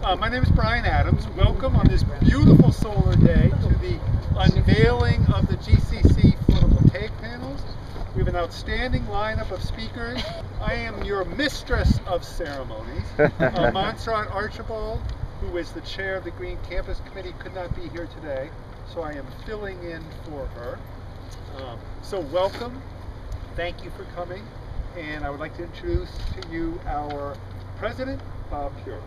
My name is Brian Adams. Welcome on this beautiful solar day to the unveiling of the GCC photovoltaic panels. We have an outstanding lineup of speakers. I am your mistress of ceremonies. Montserrat Archibald, who is the chair of the Green Campus Committee, could not be here today, so I am filling in for her. So welcome. Thank you for coming. And I would like to introduce to you our president, Bob Pure.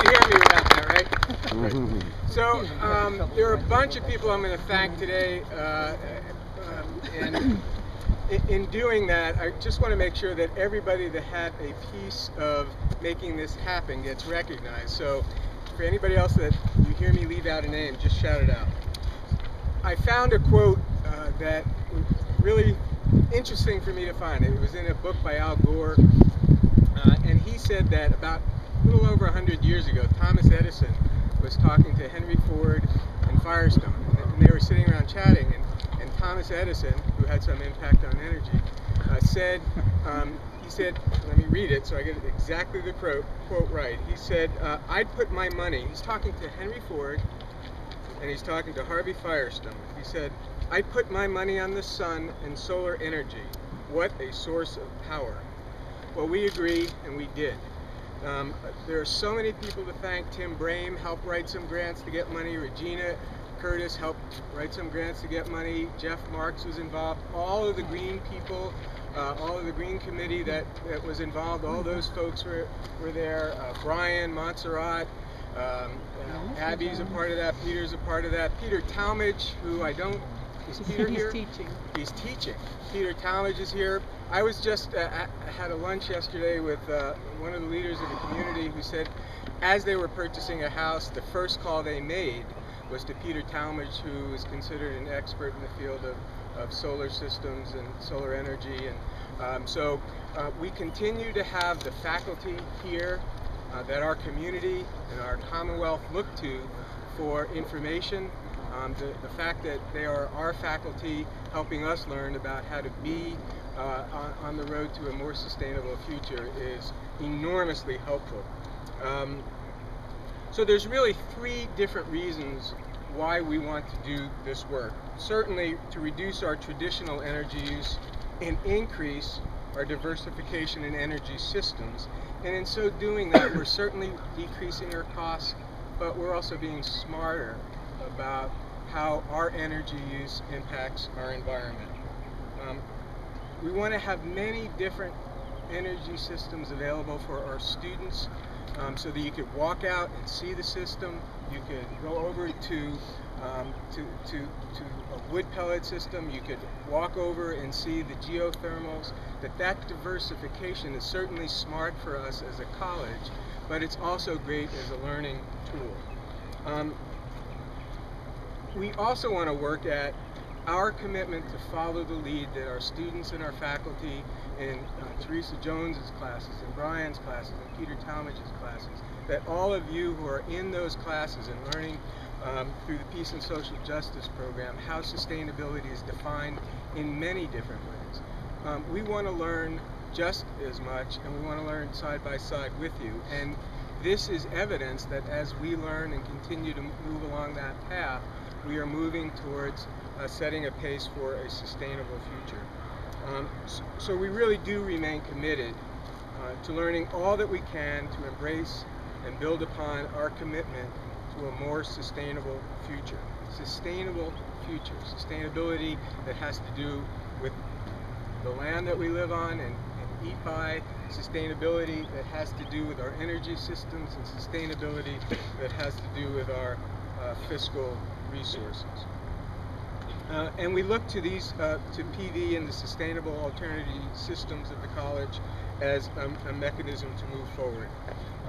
You hear me without that, right? So there are a bunch of people I'm going to thank today, and in doing that, I just want to make sure that everybody that had a piece of making this happen gets recognized. So for anybody else that you hear me leave out a name, just shout it out. I found a quote that was really interesting for me to find. It was in a book by Al Gore, and he said that about a little over 100 years ago, Thomas Edison was talking to Henry Ford and Firestone, and they were sitting around chatting, and Thomas Edison, who had some impact on energy, said, he said, let me read it so I get exactly the quote right. He said, I'd put my money, he's talking to Henry Ford, and he's talking to Harvey Firestone. He said, I'd put my money on the sun and solar energy. What a source of power. Well, we agree, and we did. There are so many people to thank. Tim Brame helped write some grants to get money. Regina Curtis helped write some grants to get money. Jeff Marks was involved. All of the Green people, all of the Green Committee that was involved, all those folks were there. Brian, Montserrat, Abby's a part of that. Peter's a part of that. Peter Talmadge, who I don't... Is Peter here? He's teaching. He's teaching. Peter Talmadge is here. I was just had a lunch yesterday with one of the leaders of the community who said as they were purchasing a house, the first call they made was to Peter Talmadge, who is considered an expert in the field of solar systems and solar energy. And so we continue to have the faculty here that our community and our Commonwealth look to for information. The fact that they are our faculty helping us learn about how to be on the road to a more sustainable future is enormously helpful. So there's really three different reasons why we want to do this work. Certainly to reduce our traditional energy use and increase our diversification in energy systems. And in so doing that, we're certainly decreasing our costs, but we're also being smarter about how our energy use impacts our environment. We want to have many different energy systems available for our students so that you could walk out and see the system. You could go over to a wood pellet system. You could walk over and see the geothermals. That diversification is certainly smart for us as a college, but it's also great as a learning tool. We also want to work at our commitment to follow the lead that our students and our faculty in Teresa Jones's classes and Brian's classes and Peter Talmadge's classes, that all of you who are in those classes and learning through the Peace and Social Justice program how sustainability is defined in many different ways. We want to learn just as much, and we want to learn side by side with you. And this is evidence that as we learn and continue to move along that path, we are moving towards setting a pace for a sustainable future. So we really do remain committed to learning all that we can to embrace and build upon our commitment to a more sustainable future. Sustainable future. Sustainability that has to do with the land that we live on and eat by. Sustainability that has to do with our energy systems, and sustainability that has to do with our fiscal resources. And we look to these, to PD and the sustainable alternative systems of the college as a mechanism to move forward.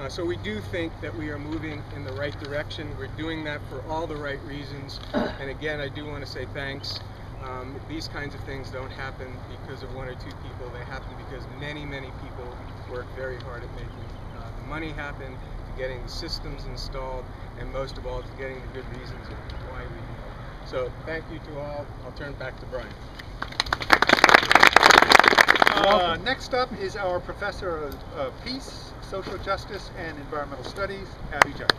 So we do think that we are moving in the right direction. We're doing that for all the right reasons. And again, I do want to say thanks. These kinds of things don't happen because of one or two people. They happen because many, many people work very hard at making the money happen, to getting the systems installed, and most of all, to getting the good reasons of why we do it. So thank you to all. I'll turn back to Brian. Next up is our Professor of Peace, Social Justice, and Environmental Studies, Abby Jones.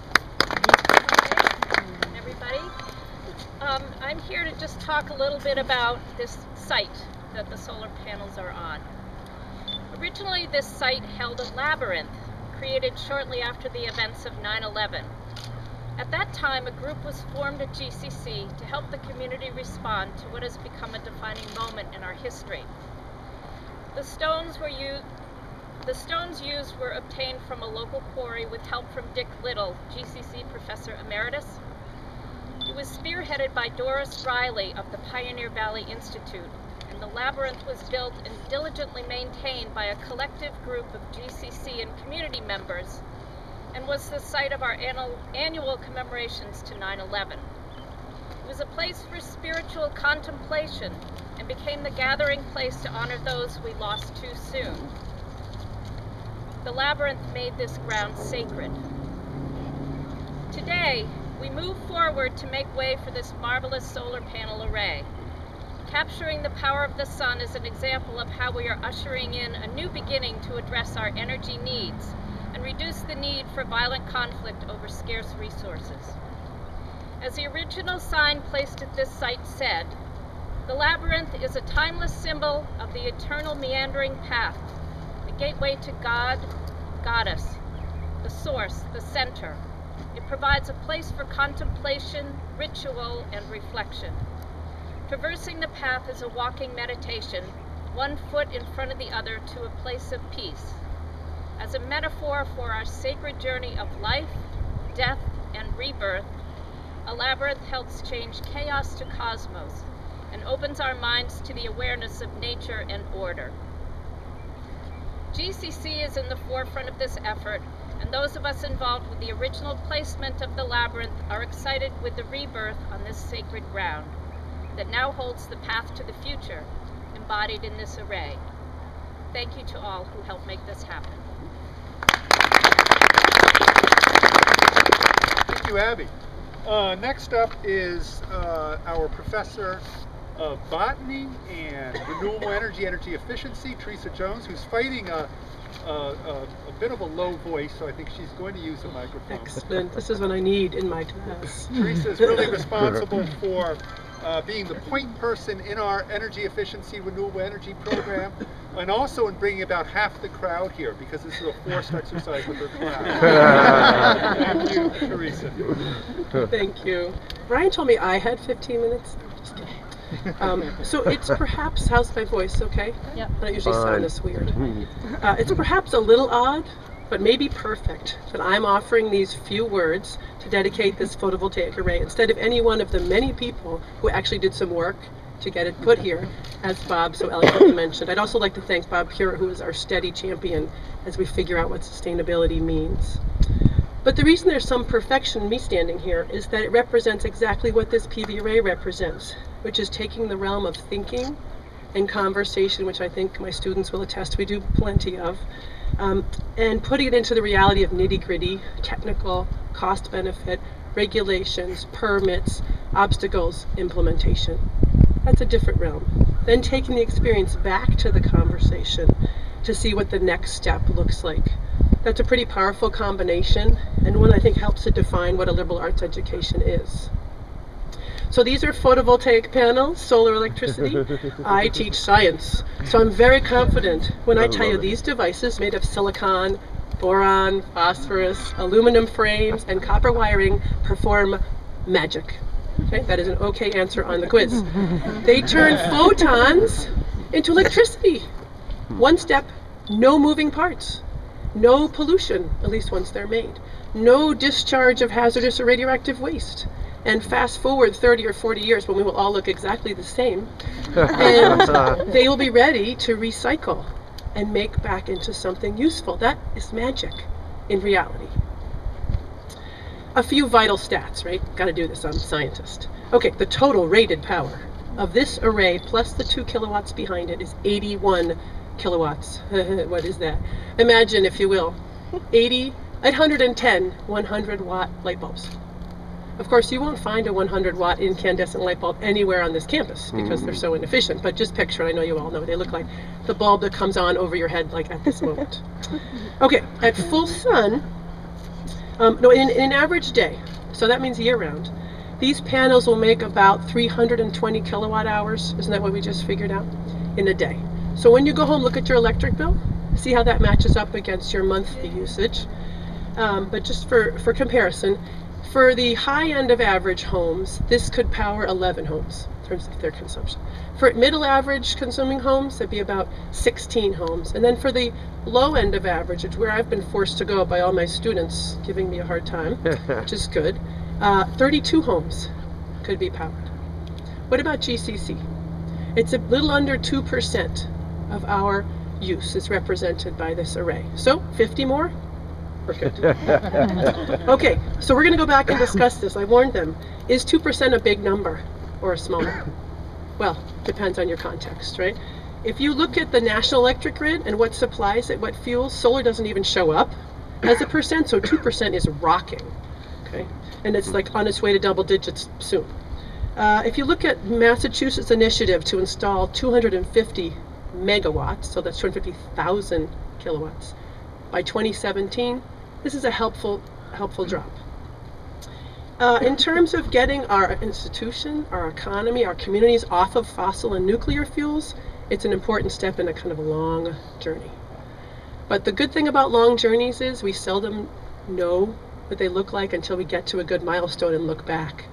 Everybody. I'm here to just talk a little bit about this site that the solar panels are on. Originally, this site held a labyrinth created shortly after the events of 9/11. At that time, a group was formed at GCC to help the community respond to what has become a defining moment in our history. The stones used were obtained from a local quarry with help from Dick Little, GCC Professor Emeritus. It was spearheaded by Doris Riley of the Pioneer Valley Institute, and the labyrinth was built and diligently maintained by a collective group of GCC and community members, and was the site of our annual commemorations to 9/11. It was a place for spiritual contemplation and became the gathering place to honor those we lost too soon. The labyrinth made this ground sacred. Today, we move forward to make way for this marvelous solar panel array. Capturing the power of the sun is an example of how we are ushering in a new beginning to address our energy needs and reduce the need for violent conflict over scarce resources. As the original sign placed at this site said, the labyrinth is a timeless symbol of the eternal meandering path, the gateway to God, Goddess, the source, the center. It provides a place for contemplation, ritual, and reflection. Traversing the path is a walking meditation, one foot in front of the other to a place of peace. As a metaphor for our sacred journey of life, death, and rebirth, a labyrinth helps change chaos to cosmos and opens our minds to the awareness of nature and order. GCC is in the forefront of this effort, and those of us involved with the original placement of the labyrinth are excited with the rebirth on this sacred ground that now holds the path to the future, embodied in this array. Thank you to all who helped make this happen. Thank you, Abby. Next up is our Professor of Botany and Renewable Energy Efficiency, Teresa Jones, who's fighting a bit of a low voice, so I think she's going to use a microphone. Excellent. This is what I need in my class. Teresa is really responsible for being the point person in our energy efficiency renewable energy program, and also in bringing about half the crowd here, because this is a forced exercise with her class. Thank you, Teresa. Thank you. Brian told me I had 15 minutes. Just kidding. So it's perhaps, how's my voice, okay? Yep. I don't usually sound this weird. It's perhaps a little odd, but maybe perfect, that I'm offering these few words to dedicate this photovoltaic array instead of any one of the many people who actually did some work to get it put here, as Bob so eloquently mentioned. I'd also like to thank Bob Pura, who is our steady champion as we figure out what sustainability means. But the reason there's some perfection in me standing here is that it represents exactly what this PV array represents, which is taking the realm of thinking and conversation, which I think my students will attest we do plenty of, and putting it into the reality of nitty-gritty, technical, cost-benefit, regulations, permits, obstacles, implementation. That's a different realm. Then taking the experience back to the conversation to see what the next step looks like. That's a pretty powerful combination, and one I think helps to define what a liberal arts education is. So these are photovoltaic panels, solar electricity. I teach science, so I'm very confident when I tell you these devices made of silicon, boron, phosphorus, aluminum frames, and copper wiring perform magic. Okay, that is an okay answer on the quiz. They turn photons into electricity. One step, no moving parts. No pollution, at least once they're made. No discharge of hazardous or radioactive waste. And fast forward 30 or 40 years when we will all look exactly the same, and they will be ready to recycle and make back into something useful. That is magic in reality. A few vital stats, right? Got to do this, I'm a scientist. Okay, the total rated power of this array plus the 2 kilowatts behind it is 81 kilowatts. What is that? Imagine, if you will, 810 100-watt light bulbs. Of course, you won't find a 100-watt incandescent light bulb anywhere on this campus because they're so inefficient, but just picture it. I know you all know what they look like. The bulb that comes on over your head like at this moment. Okay, at full sun, no, in an average day, so that means year-round, these panels will make about 320 kilowatt hours. Isn't that what we just figured out? In a day. So when you go home, look at your electric bill, see how that matches up against your monthly usage. But just for comparison, for the high end of average homes, this could power 11 homes in terms of their consumption. For middle average consuming homes, that'd be about 16 homes. And then for the low end of average, it's where I've been forced to go by all my students giving me a hard time, which is good, 32 homes could be powered. What about GCC? It's a little under 2% of our use is represented by this array. So 50 more? We're good. Okay, so we're going to go back and discuss this. I warned them. Is 2% a big number or a small number? Well, depends on your context, right? If you look at the national electric grid and what supplies it, what fuels, solar doesn't even show up as a percent, so 2% is rocking, okay? And it's like on its way to double digits soon. If you look at Massachusetts' initiative to install 250 megawatts, so that's 250,000 kilowatts, by 2017, this is a helpful drop. In terms of getting our institution, our economy, our communities off of fossil and nuclear fuels, it's an important step in a kind of long journey. But the good thing about long journeys is we seldom know what they look like until we get to a good milestone and look back.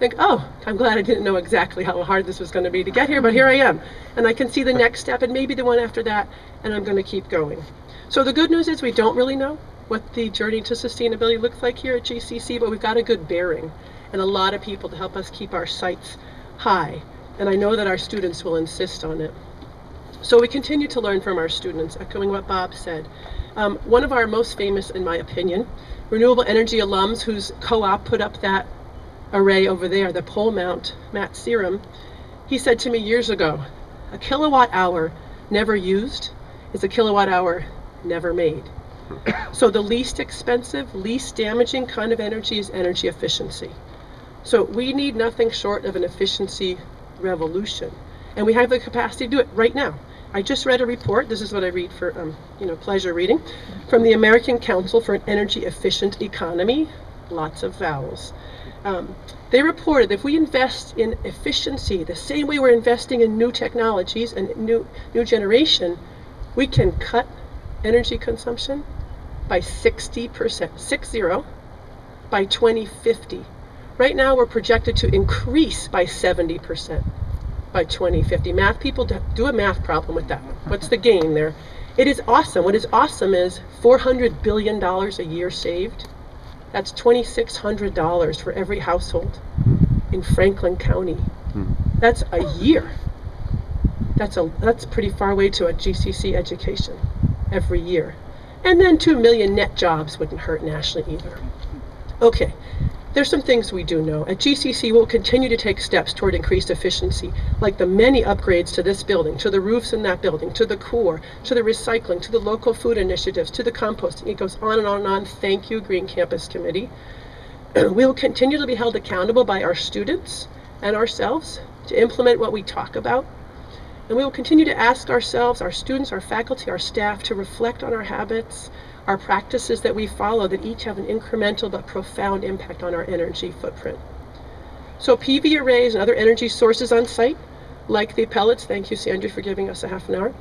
Think, oh, I'm glad I didn't know exactly how hard this was going to be to get here, but here I am. And I can see the next step and maybe the one after that, and I'm going to keep going. So the good news is we don't really know what the journey to sustainability looks like here at GCC, but we've got a good bearing and a lot of people to help us keep our sights high. And I know that our students will insist on it. So we continue to learn from our students, echoing what Bob said. One of our most famous, in my opinion, renewable energy alums whose co-op put up that array over there, the pole mount, Matt Serum, he said to me years ago, a kilowatt hour never used is a kilowatt hour never made. So the least expensive, least damaging kind of energy is energy efficiency. So we need nothing short of an efficiency revolution. And we have the capacity to do it right now. I just read a report, this is what I read for pleasure reading, from the American Council for an Energy Efficient Economy, lots of vowels. They reported if we invest in efficiency the same way we're investing in new technologies and new generation, we can cut energy consumption by 60%, 60, by 2050. Right now we're projected to increase by 70% by 2050. Math people, do a math problem with that. What's the gain there? It is awesome. What is awesome is $400 billion a year saved. That's $2,600 for every household in Franklin County. That's a year. That's pretty far away to a GCC education every year. And then 2 million net jobs wouldn't hurt nationally either. Okay, there's some things we do know. At GCC, we'll continue to take steps toward increased efficiency, like the many upgrades to this building, to the roofs in that building, to the core, to the recycling, to the local food initiatives, to the composting. It goes on and on and on. Thank you, Green Campus Committee. We will continue to be held accountable by our students and ourselves to implement what we talk about. And we will continue to ask ourselves, our students, our faculty, our staff, to reflect on our habits, our practices that we follow that each have an incremental but profound impact on our energy footprint. So PV arrays and other energy sources on site, like the pellets, thank you Sandra for giving us a half an hour,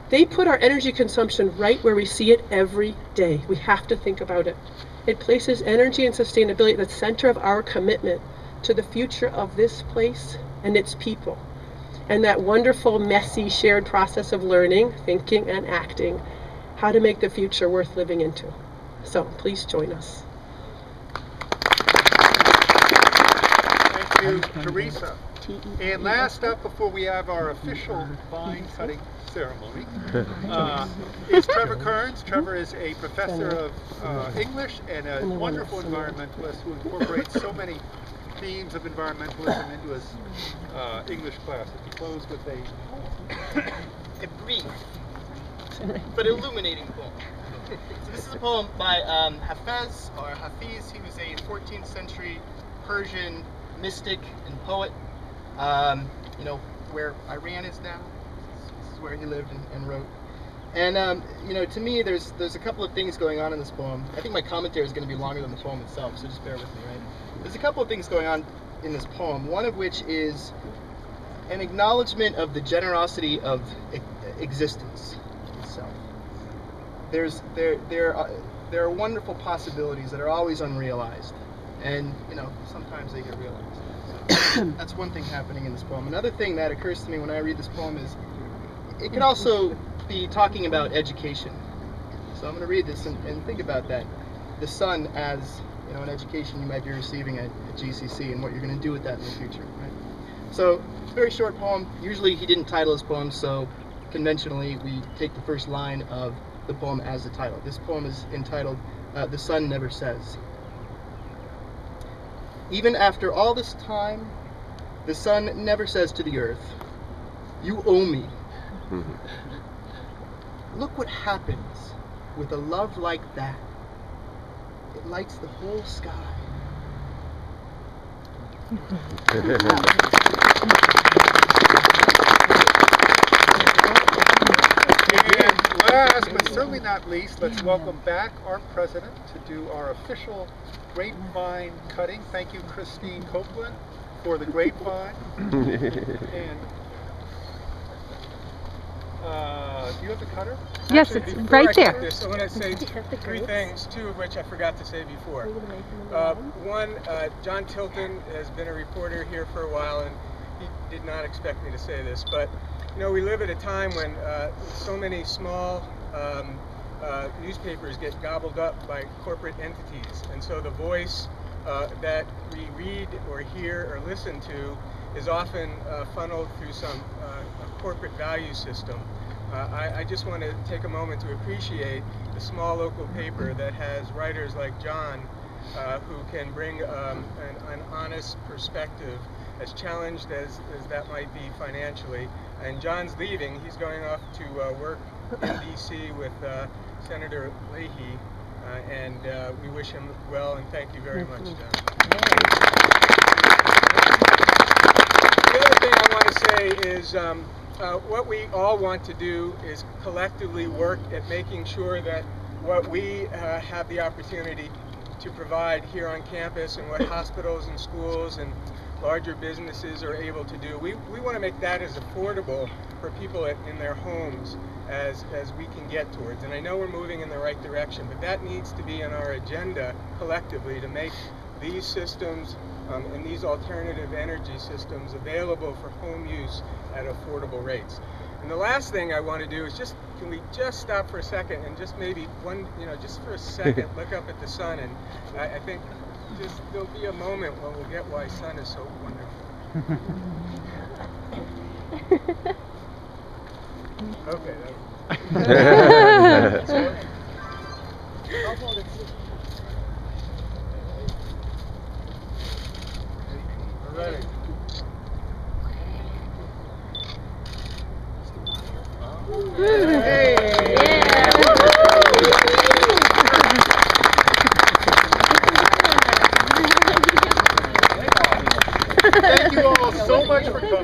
they put our energy consumption right where we see it every day. We have to think about it. It places energy and sustainability at the center of our commitment to the future of this place and its people. And that wonderful, messy, shared process of learning, thinking, and acting, how to make the future worth living into. So please join us. Thank you, Teresa. And last up, before we have our official vine cutting ceremony, is Trevor Kearns. Trevor is a professor of English and a wonderful environmentalist who incorporates so many themes of environmentalism into his English classes. He closed with a brief but illuminating poem. So this is a poem by Hafiz, or Hafiz. He was a 14th century Persian mystic and poet. You know, where Iran is now. This is where he lived and wrote. And you know, to me, there's a couple of things going on in this poem. I think my commentary is going to be longer than the poem itself, so just bear with me, right? There's a couple of things going on in this poem. One of which is an acknowledgement of the generosity of existence itself. There are wonderful possibilities that are always unrealized, and you know, sometimes they get realized. So that's one thing happening in this poem. Another thing that occurs to me when I read this poem is it could also be talking about education. So I'm going to read this and think about that. The sun as, you know, an education you might be receiving at GCC and what you're going to do with that in the future. Right? So it's a very short poem. Usually he didn't title his poem, so conventionally we take the first line of the poem as the title. This poem is entitled The Sun Never Says. Even after all this time, the sun never says to the earth, "You owe me." Look what happens with a love like that. It lights the whole sky. And last but certainly not least, let's welcome back our president to do our official grapevine cutting. Thank you, Christine Copeland, for the grapevine. And do you have the cutter? Yes, Actually, it's before right I there. cut this, I want to say three things, two of which I forgot to say before. One, John Tilton has been a reporter here for a while, and he did not expect me to say this, but you know, we live at a time when so many small newspapers get gobbled up by corporate entities, and so the voice that we read or hear or listen to is often funneled through some corporate value system. I just want to take a moment to appreciate the small local paper that has writers like John who can bring an honest perspective, as challenged as that might be financially. And John's leaving. He's going off to work in D.C. with Senator Leahy, and we wish him well, and thank you very much, John. The other thing I want to say is what we all want to do is collectively work at making sure that what we have the opportunity to provide here on campus and what hospitals and schools and larger businesses are able to do, we want to make that as affordable for people in their homes as we can get towards. And I know we're moving in the right direction, but that needs to be on our agenda collectively to make these systems and these alternative energy systems available for home use at affordable rates. And the last thing I want to do is can we just stop for a second and just maybe just for a second look up at the sun, and I think there'll be a moment when we'll get why sun is so wonderful. Okay. All right. Hey! Thank you all so much for coming.